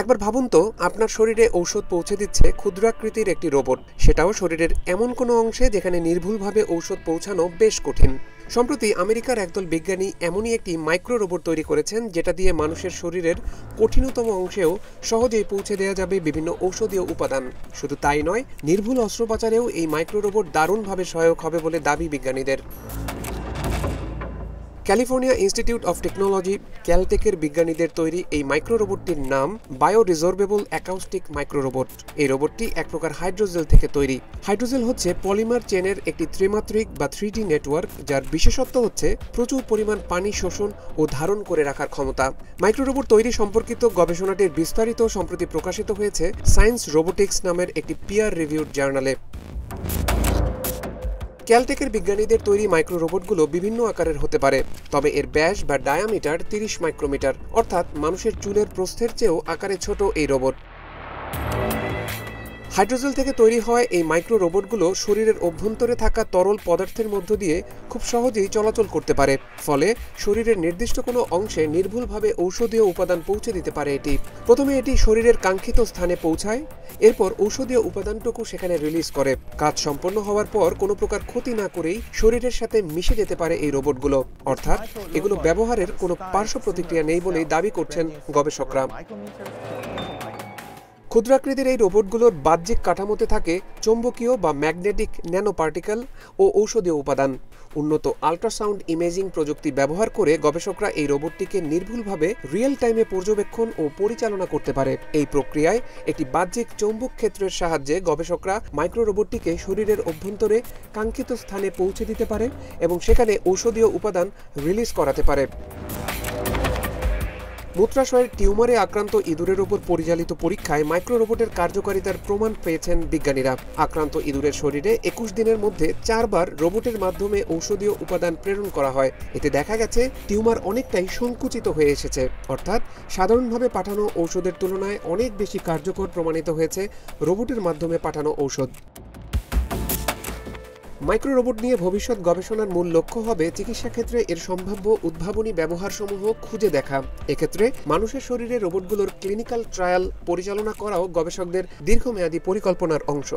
একবার ভাবুন তো, আপনার শরীরে ঔষধ পৌঁছে দিচ্ছে ক্ষুদ্রাকৃতির একটি রোবট, সেটাও শরীরের এমন কোনো অংশে যেখানে নির্ভুলভাবে ঔষধ পৌঁছানো বেশ কঠিন। সম্প্রতি আমেরিকার একদল বিজ্ঞানী এমনই একটি মাইক্রো রোবট তৈরি করেছেন, যেটা দিয়ে মানুষের শরীরের কঠিনতম অংশেও সহজেই পৌঁছে দেওয়া যাবে বিভিন্ন ঔষধীয় উপাদান। শুধু তাই নয়, নির্ভুল অস্ত্রোপচারেও এই মাইক্রো রোবট দারুণভাবে সহায়ক হবে বলে দাবি বিজ্ঞানীদের। ক্যালিফোর্নিয়া ইনস্টিটিউট অফ টেকনোলজি ক্যালটেকের বিজ্ঞানীদের তৈরি এই মাইক্রো রোবটটির নাম বায়োরিজর্বেবল অ্যাকাউস্টিক মাইক্রো রোবট। এই রোবটটি এক প্রকার হাইড্রোজেল থেকে তৈরি। হাইড্রোজেল হচ্ছে পলিমার চেনের একটি ত্রিমাত্রিক বা 3D নেটওয়ার্ক, যার বিশেষত্ব হচ্ছে প্রচুর পরিমাণ পানি শোষণ ও ধারণ করে রাখার ক্ষমতা। মাইক্রো রোবট তৈরি সম্পর্কিত গবেষণাটির বিস্তারিত সম্প্রতি প্রকাশিত হয়েছে সায়েন্স রোবোটিক্স নামের একটি পিয়ার রিভিউড জার্নালে। ক্যালটেকের বিজ্ঞানীদের তৈরি মাইক্রো রোবটগুলো বিভিন্ন আকারের হতে পারে, তবে এর ব্যাস বা ডায়ামিটার 30 মাইক্রোমিটার, অর্থাৎ মানুষের চুলের প্রস্থের চেয়েও আকারে ছোট এই রোবট। হাইড্রোজেল থেকে তৈরি হয় এই মাইক্রো রোবটগুলো শরীরের অভ্যন্তরে থাকা তরল পদার্থের মধ্য দিয়ে খুব সহজেই চলাচল করতে পারে, ফলে শরীরের নির্দিষ্ট কোনো অংশে নির্ভুলভাবে ঔষধীয় উপাদান পৌঁছে দিতে পারে এটি। প্রথমে এটি শরীরের কাঙ্ক্ষিত স্থানে পৌঁছায়, এরপর ঔষধীয় উপাদানটুকু সেখানে রিলিজ করে। কাজ সম্পন্ন হওয়ার পর কোনো প্রকার ক্ষতি না করেই শরীরের সাথে মিশে যেতে পারে এই রোবটগুলো, অর্থাৎ এগুলো ব্যবহারের কোনো পার্শ্ব প্রতিক্রিয়া নেই বলেই দাবি করছেন গবেষকরা। ক্ষুদ্রাকৃতির এই রোবটগুলোর বাহ্যিক কাঠামোতে থাকে চৌম্বকীয় বা ম্যাগনেটিক ন্যানো পার্টিকেল ও ঔষধীয় উপাদান। উন্নত আল্ট্রাসাউন্ড ইমেজিং প্রযুক্তি ব্যবহার করে গবেষকরা এই রোবটটিকে নির্ভুলভাবে রিয়েল টাইমে পর্যবেক্ষণ ও পরিচালনা করতে পারে। এই প্রক্রিয়ায় একটি বাহ্যিক চৌম্বক ক্ষেত্রের সাহায্যে গবেষকরা মাইক্রো রোবটটিকে শরীরের অভ্যন্তরে কাঙ্ক্ষিত স্থানে পৌঁছে দিতে পারে এবং সেখানে ঔষধীয় উপাদান রিলিজ করাতে পারে। মূত্রাশয়ের টিউমারে আক্রান্ত ইঁদুরের উপর পরিচালিত পরীক্ষায় মাইক্রো রোবটের কার্যকারিতার প্রমাণ পেয়েছেন বিজ্ঞানীরা। আক্রান্ত ইঁদুরের শরীরে 21 দিনের মধ্যে 4 বার রোবটের মাধ্যমে ঔষধীয় উপাদান প্রেরণ করা হয়। এতে দেখা গেছে টিউমার অনেকটাই সংকুচিত হয়ে এসেছে, অর্থাৎ সাধারণভাবে পাঠানো ঔষধের তুলনায় অনেক বেশি কার্যকর প্রমাণিত হয়েছে রোবটের মাধ্যমে পাঠানো ঔষধ। মাইক্রো রোবট নিয়ে ভবিষ্যৎ গবেষণার মূল লক্ষ্য হবে চিকিৎসা ক্ষেত্রে এর সম্ভাব্য উদ্ভাবনী ব্যবহারসমূহ খুঁজে দেখা। এক্ষেত্রে মানুষের শরীরে রোবটগুলোর ক্লিনিক্যাল ট্রায়াল পরিচালনা করাও গবেষকদের দীর্ঘমেয়াদী পরিকল্পনার অংশ।